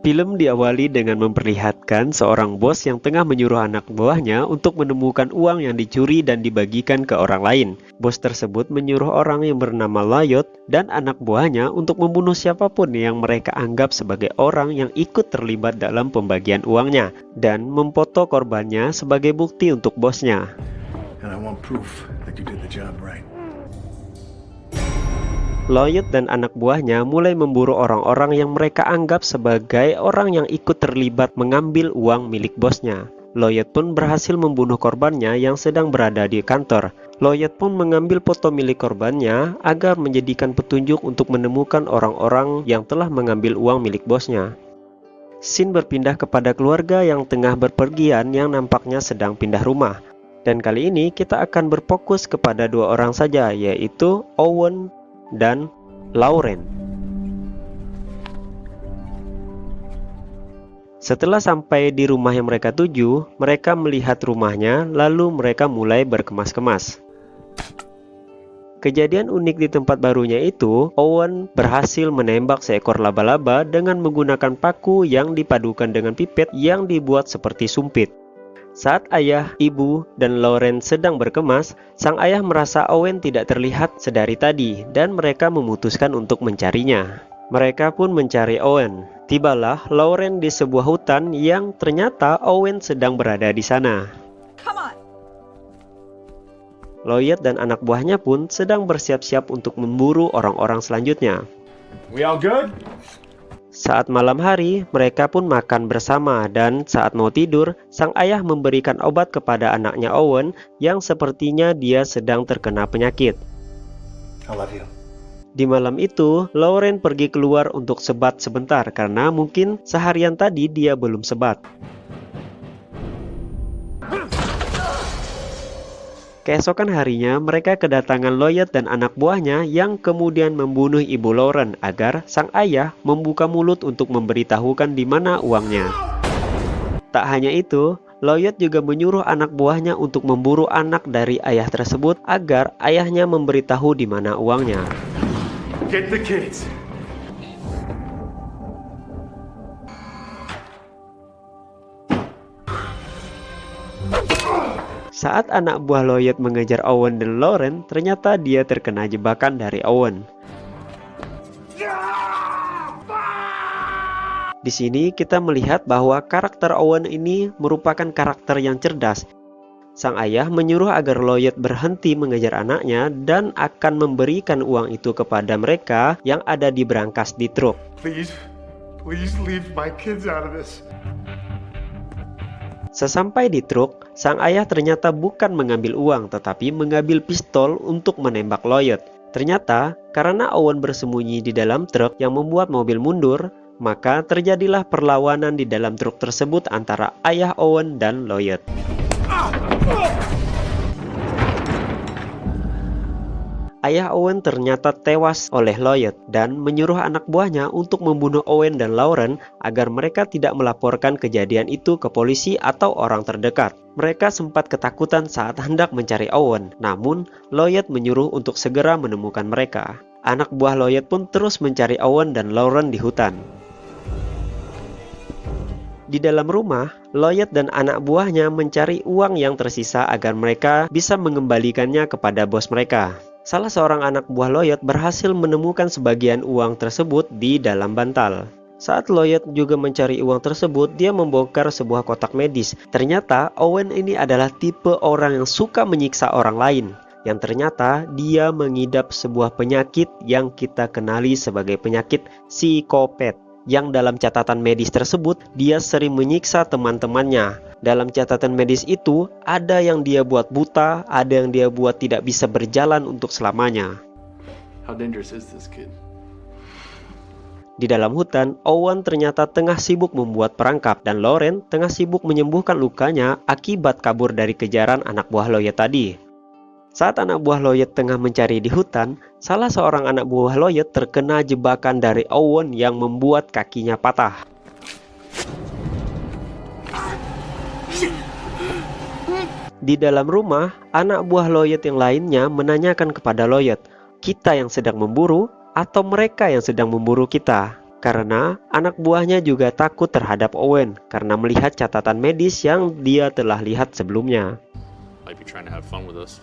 Film diawali dengan memperlihatkan seorang bos yang tengah menyuruh anak buahnya untuk menemukan uang yang dicuri dan dibagikan ke orang lain. Bos tersebut menyuruh orang yang bernama Lloyd dan anak buahnya untuk membunuh siapapun yang mereka anggap sebagai orang yang ikut terlibat dalam pembagian uangnya, dan memfoto korbannya sebagai bukti untuk bosnya. And I want proof that you did the job right. Lloyd dan anak buahnya mulai memburu orang-orang yang mereka anggap sebagai orang yang ikut terlibat mengambil uang milik bosnya. Lloyd pun berhasil membunuh korbannya yang sedang berada di kantor. Lloyd pun mengambil foto milik korbannya agar menjadikan petunjuk untuk menemukan orang-orang yang telah mengambil uang milik bosnya. Scene berpindah kepada keluarga yang tengah berpergian yang nampaknya sedang pindah rumah. Dan kali ini kita akan berfokus kepada dua orang saja, yaitu Owen dan Lauren. Setelah sampai di rumah yang mereka tuju, mereka melihat rumahnya, lalu mereka mulai berkemas-kemas. Kejadian unik di tempat barunya itu, Owen berhasil menembak seekor laba-laba dengan menggunakan paku yang dipadukan dengan pipet yang dibuat seperti sumpit. Saat ayah, ibu, dan Lauren sedang berkemas, sang ayah merasa Owen tidak terlihat sedari tadi dan mereka memutuskan untuk mencarinya. Mereka pun mencari Owen. Tibalah Lauren di sebuah hutan yang ternyata Owen sedang berada di sana. Lloyd dan anak buahnya pun sedang bersiap-siap untuk memburu orang-orang selanjutnya. We all good? Saat malam hari, mereka pun makan bersama dan saat mau tidur, sang ayah memberikan obat kepada anaknya Owen yang sepertinya dia sedang terkena penyakit. I love you. Di malam itu, Lauren pergi keluar untuk sebat sebentar karena mungkin seharian tadi dia belum sebat. Keesokan harinya, mereka kedatangan Lloyd dan anak buahnya yang kemudian membunuh ibu Lauren agar sang ayah membuka mulut untuk memberitahukan di mana uangnya. Tak hanya itu, Lloyd juga menyuruh anak buahnya untuk memburu anak dari ayah tersebut agar ayahnya memberitahu di mana uangnya. Get the kids. Saat anak buah Lloyd mengejar Owen dan Lauren, ternyata dia terkena jebakan dari Owen. Di sini kita melihat bahwa karakter Owen ini merupakan karakter yang cerdas. Sang ayah menyuruh agar Lloyd berhenti mengejar anaknya dan akan memberikan uang itu kepada mereka yang ada di brankas di truk. Please leave my kids out of this. Sesampai di truk, sang ayah ternyata bukan mengambil uang tetapi mengambil pistol untuk menembak Lloyd. Ternyata karena Owen bersembunyi di dalam truk yang membuat mobil mundur, maka terjadilah perlawanan di dalam truk tersebut antara ayah Owen dan Lloyd. Ayah Owen ternyata tewas oleh Lloyd dan menyuruh anak buahnya untuk membunuh Owen dan Lauren agar mereka tidak melaporkan kejadian itu ke polisi atau orang terdekat. Mereka sempat ketakutan saat hendak mencari Owen, namun Lloyd menyuruh untuk segera menemukan mereka. Anak buah Lloyd pun terus mencari Owen dan Lauren di hutan. Di dalam rumah, Lloyd dan anak buahnya mencari uang yang tersisa agar mereka bisa mengembalikannya kepada bos mereka. Salah seorang anak buah Lloyd berhasil menemukan sebagian uang tersebut di dalam bantal. Saat Lloyd juga mencari uang tersebut, dia membongkar sebuah kotak medis. Ternyata Owen ini adalah tipe orang yang suka menyiksa orang lain. Yang ternyata dia mengidap sebuah penyakit yang kita kenali sebagai penyakit psikopat. Yang dalam catatan medis tersebut, dia sering menyiksa teman-temannya. Dalam catatan medis itu, ada yang dia buat buta, ada yang dia buat tidak bisa berjalan untuk selamanya. How dangerous is this kid? Di dalam hutan, Owen ternyata tengah sibuk membuat perangkap dan Lauren tengah sibuk menyembuhkan lukanya akibat kabur dari kejaran anak buah Lloyd tadi. Saat anak buah Lloyd tengah mencari di hutan, salah seorang anak buah Lloyd terkena jebakan dari Owen yang membuat kakinya patah. Di dalam rumah, anak buah Lloyd yang lainnya menanyakan kepada Lloyd, kita yang sedang memburu atau mereka yang sedang memburu kita? Karena anak buahnya juga takut terhadap Owen karena melihat catatan medis yang dia telah lihat sebelumnya. Might be trying to have fun with us.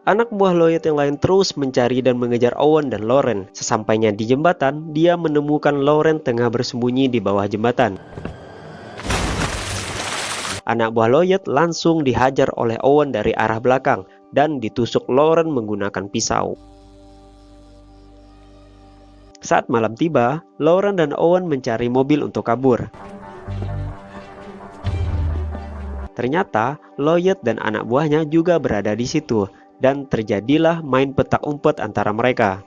Anak buah Lloyd yang lain terus mencari dan mengejar Owen dan Lauren. Sesampainya di jembatan, dia menemukan Lauren tengah bersembunyi di bawah jembatan. Anak buah Lloyd langsung dihajar oleh Owen dari arah belakang dan ditusuk Lauren menggunakan pisau. Saat malam tiba, Lauren dan Owen mencari mobil untuk kabur. Ternyata, Lloyd dan anak buahnya juga berada di situ. Dan terjadilah main petak umpet antara mereka.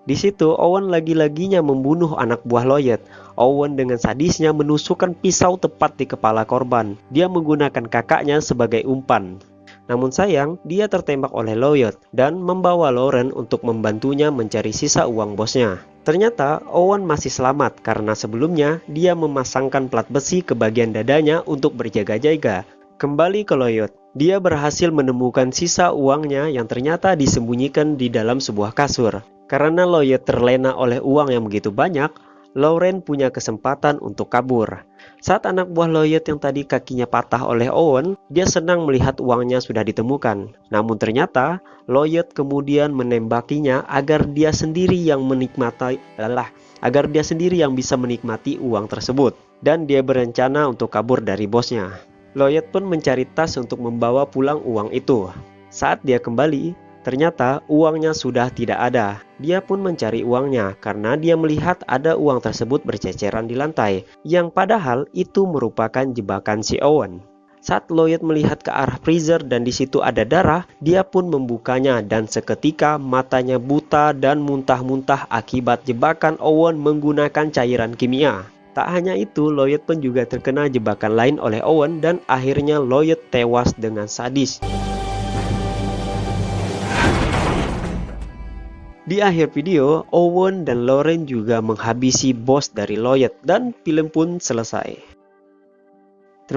Di situ Owen lagi-laginya membunuh anak buah Lloyd. Owen dengan sadisnya menusukkan pisau tepat di kepala korban. Dia menggunakan kakaknya sebagai umpan. Namun sayang, dia tertembak oleh Lloyd dan membawa Lauren untuk membantunya mencari sisa uang bosnya. Ternyata Owen masih selamat karena sebelumnya dia memasangkan plat besi ke bagian dadanya untuk berjaga-jaga. Kembali ke Lloyd, dia berhasil menemukan sisa uangnya yang ternyata disembunyikan di dalam sebuah kasur. Karena Lloyd terlena oleh uang yang begitu banyak, Lauren punya kesempatan untuk kabur. Saat anak buah Lloyd yang tadi kakinya patah oleh Owen, dia senang melihat uangnya sudah ditemukan. Namun ternyata Lloyd kemudian menembakinya agar dia sendiri yang bisa menikmati uang tersebut. Dan dia berencana untuk kabur dari bosnya. Lloyd pun mencari tas untuk membawa pulang uang itu. Saat dia kembali, ternyata uangnya sudah tidak ada. Dia pun mencari uangnya karena dia melihat ada uang tersebut berceceran di lantai, yang padahal itu merupakan jebakan si Owen. Saat Lloyd melihat ke arah freezer dan di situ ada darah, dia pun membukanya dan seketika matanya buta dan muntah-muntah akibat jebakan Owen menggunakan cairan kimia. Tak hanya itu, Lloyd pun juga terkena jebakan lain oleh Owen dan akhirnya Lloyd tewas dengan sadis. Di akhir video, Owen dan Lauren juga menghabisi bos dari Lloyd dan film pun selesai.